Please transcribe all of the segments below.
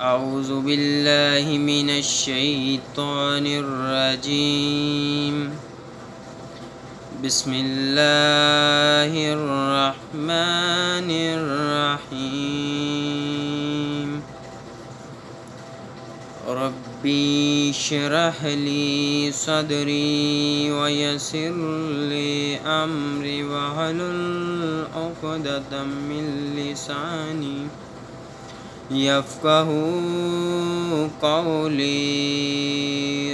أعوذ بالله من الشيطان الرجيم. بسم الله الرحمن الرحيم. ربي اشرح لي صدري ويسر لي أمري واحلل عقدة من لساني يفقهوا قولي.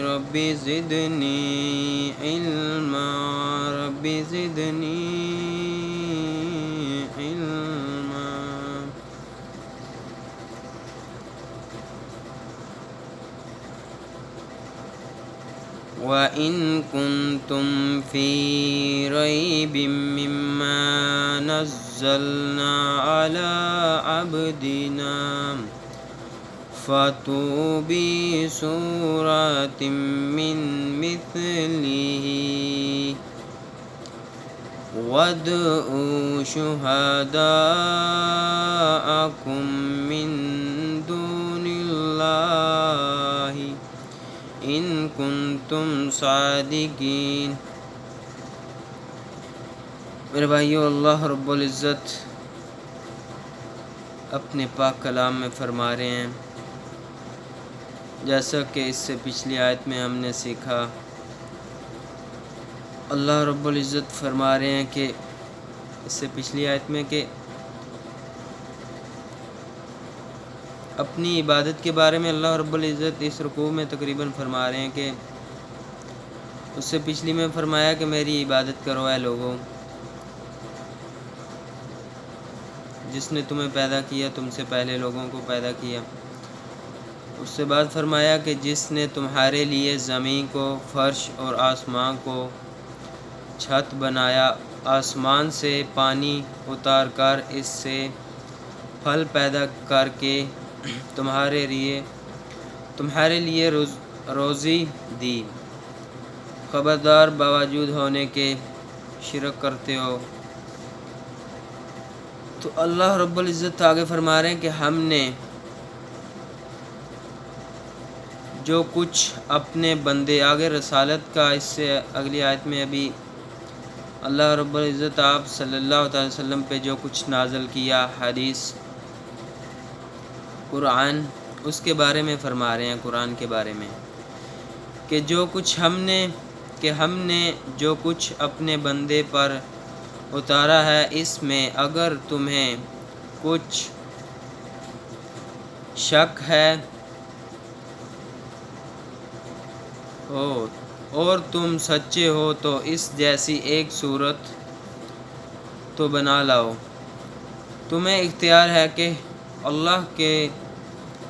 رب زدني علما، رب زدني علما. وإن كنتم في ريب مما نزلنا على عبدنا فأتوا بسورة من مثله وادعوا شهداءكم من دون الله إن كنتم صادقين. میرے بھائیو، اللہ رب العزت اپنے پاک کلام میں فرما رہے ہیں، جیسا کہ اس سے پچھلی آیت میں ہم نے سیکھا، اللہ رب العزت فرما رہے ہیں کہ اس سے پچھلی آیت میں کہ اپنی عبادت کے بارے میں اللہ رب العزت اس رکوع میں تقریباً فرما رہے ہیں کہ اس سے پچھلی میں فرمایا کہ میری عبادت کرو اے لوگوں، جس نے تمہیں پیدا کیا تم سے پہلے لوگوں کو پیدا کیا. اس سے بعد فرمایا کہ جس نے تمہارے لیے زمین کو فرش اور آسمان کو چھت بنایا، آسمان سے پانی اتار کر اس سے پھل پیدا کر کے تمہارے لیے روزی دی. خبردار، باوجود ہونے کے شرک کرتے ہو. تو اللہ رب العزت آگے فرما رہے ہیں کہ ہم نے جو کچھ اپنے بندے، آگے رسالت کا اس سے اگلی آیت میں ابھی اللہ رب العزت آپ صلی اللہ علیہ وسلم پہ جو کچھ نازل کیا، حدیث، قرآن، اس کے بارے میں فرما رہے ہیں، قرآن کے بارے میں کہ ہم نے جو کچھ اپنے بندے پر اتارا ہے، اس میں اگر تمہیں کچھ شک ہے اور تم سچے ہو تو اس جیسی ایک صورت تو بنا لاؤ. تمہیں اختیار ہے کہ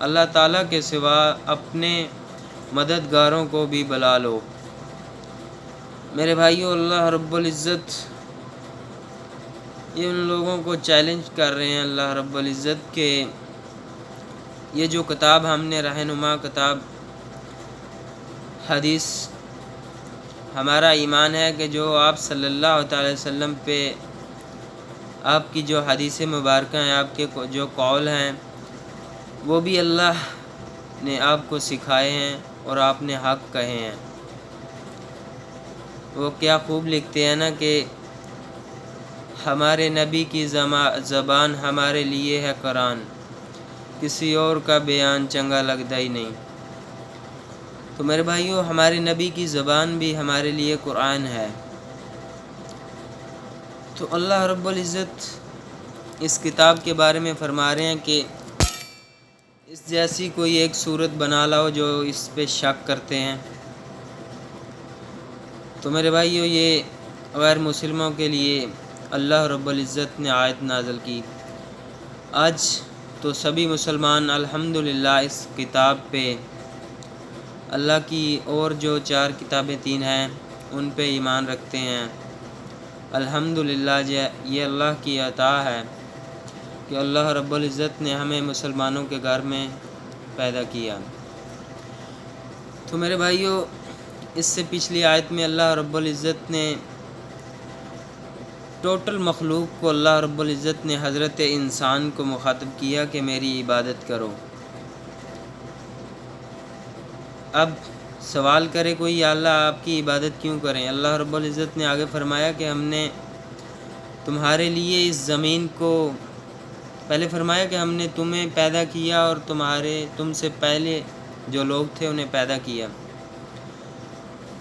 اللہ تعالیٰ کے سوا اپنے مددگاروں کو بھی بلا لو. میرے بھائیو، اللہ رب العزت یہ ان لوگوں کو چیلنج کر رہے ہیں، اللہ رب العزت کے یہ جو کتاب ہم نے رہنما کتاب حدیث، ہمارا ایمان ہے کہ جو آپ صلی اللہ علیہ وسلم پہ آپ کی جو حدیث مبارکہ ہیں، آپ کے جو قول ہیں، وہ بھی اللہ نے آپ کو سکھائے ہیں اور آپ نے حق کہے ہیں. وہ کیا خوب لکھتے ہیں نا کہ ہمارے نبی کی زبان ہمارے لیے ہے قرآن، کسی اور کا بیان چنگا لگتا ہی نہیں. تو میرے بھائیو، ہمارے نبی کی زبان بھی ہمارے لیے قرآن ہے. تو اللہ رب العزت اس کتاب کے بارے میں فرما رہے ہیں کہ اس جیسی کوئی ایک صورت بنا لاؤ جو اس پہ شک کرتے ہیں. تو میرے بھائیو، یہ غیر مسلموں کے لیے اللہ رب العزت نے آیت نازل کی. آج تو سبھی مسلمان الحمدللہ اس کتاب پہ، اللہ کی اور جو 4 کتابیں 3 ہیں ان پہ ایمان رکھتے ہیں. الحمدللہ، یہ اللہ کی عطا ہے کہ اللہ رب العزت نے ہمیں مسلمانوں کے گھر میں پیدا کیا. تو میرے بھائیو، اس سے پچھلی آیت میں اللہ رب العزت نے ٹوٹل مخلوق کو، اللہ رب العزت نے حضرت انسان کو مخاطب کیا کہ میری عبادت کرو. اب سوال کرے کوئی یا اللہ آپ کی عبادت کیوں کریں؟ اللہ رب العزت نے آگے فرمایا کہ ہم نے تمہارے لیے اس زمین کو پہلے فرمایا کہ ہم نے تمہیں پیدا کیا اور تم سے پہلے جو لوگ تھے انہیں پیدا کیا۔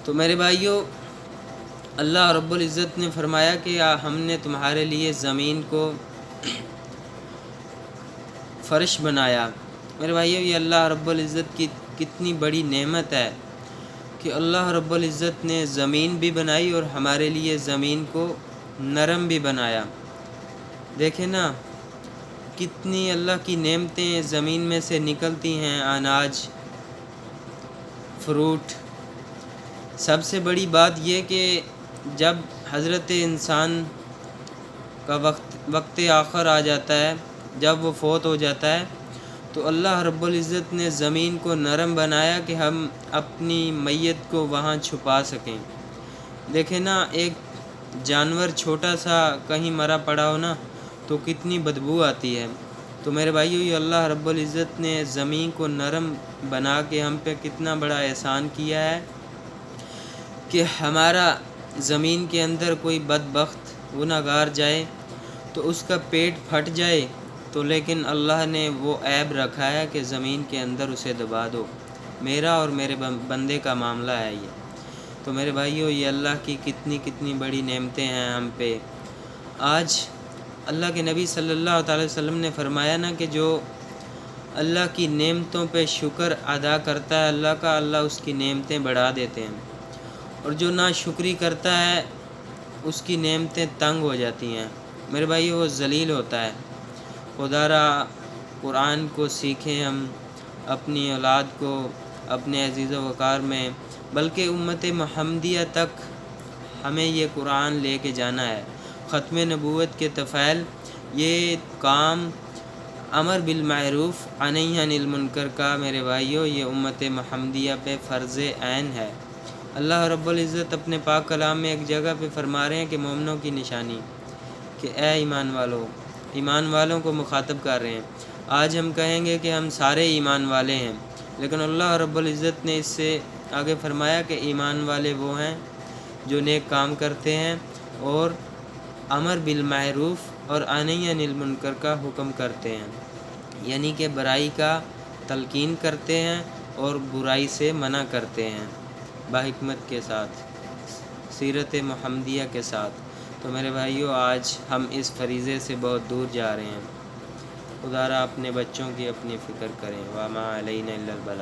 تو میرے بھائیوں، اللہ رب العزت نے فرمایا کہ ہم نے تمہارے لیے زمین کو فرش بنایا۔ میرے بھائیوں، یہ اللہ رب العزت کی کتنی بڑی نعمت ہے کہ اللہ رب العزت نے زمین بھی بنائی اور ہمارے لیے زمین کو نرم بھی بنایا۔ دیکھیں نا، کتنی اللہ کی نعمتیں زمین میں سے نکلتی ہیں، اناج، فروٹ۔ سب سے بڑی بات یہ کہ جب حضرت انسان کا وقت آخر آ جاتا ہے، جب وہ فوت ہو جاتا ہے، تو اللہ رب العزت نے زمین کو نرم بنایا کہ ہم اپنی میت کو وہاں چھپا سکیں۔ دیکھیں نا، ایک جانور چھوٹا سا کہیں مرا پڑا ہو نا تو کتنی بدبو آتی ہے۔ تو میرے بھائیو، یہ اللہ رب العزت نے زمین کو نرم بنا کے ہم پہ کتنا بڑا احسان کیا ہے کہ ہمارا زمین کے اندر کوئی بدبخت گنہگار جائے تو اس کا پیٹ پھٹ جائے تو لیکن اللہ نے وہ عیب رکھا ہے کہ زمین کے اندر اسے دبا دو۔ میرا اور میرے بندے کا معاملہ ہے یہ۔ تو میرے بھائیو، یہ اللہ کی کتنی بڑی نعمتیں ہیں ہم پہ۔ آج اللہ کے نبی صلی اللہ تعالی وسلم نے فرمایا نا کہ جو اللہ کی نعمتوں پہ شکر ادا کرتا ہے اللہ اس کی نعمتیں بڑھا دیتے ہیں، اور جو ناشکری کرتا ہے اس کی نعمتیں تنگ ہو جاتی ہیں۔ میرے بھائی، وہ ذلیل ہوتا ہے۔ خدا را قرآن کو سیکھیں ہم، اپنی اولاد کو اپنے عزیز و وقار میں، بلکہ امت محمدیہ تک ہمیں یہ قرآن لے کے جانا ہے۔ ختم نبوت کے طفیل یہ کام امر بالمعروف نہی عن المنکر کا میرے بھائیوں، یہ امت محمدیہ پہ فرض عین ہے۔ اللہ رب العزت اپنے پاک کلام میں ایک جگہ پہ فرما رہے ہیں کہ مومنوں کی نشانی، کہ اے ایمان والوں کو مخاطب کر رہے ہیں۔ آج ہم کہیں گے کہ ہم سارے ایمان والے ہیں، لیکن اللہ رب العزت نے اس سے آگے فرمایا کہ ایمان والے وہ ہیں جو نیک کام کرتے ہیں اور امر بالمعروف اور نہی عن المنکر کا حکم کرتے ہیں، یعنی کہ برائی کا تلقین کرتے ہیں اور برائی سے منع کرتے ہیں، باحکمت کے ساتھ، سیرت محمدیہ کے ساتھ۔ تو میرے بھائیوں، آج ہم اس فریضے سے بہت دور جا رہے ہیں۔ خدا را اپنے بچوں کی اپنی فکر کریں۔ وما علینا الا البلاغ۔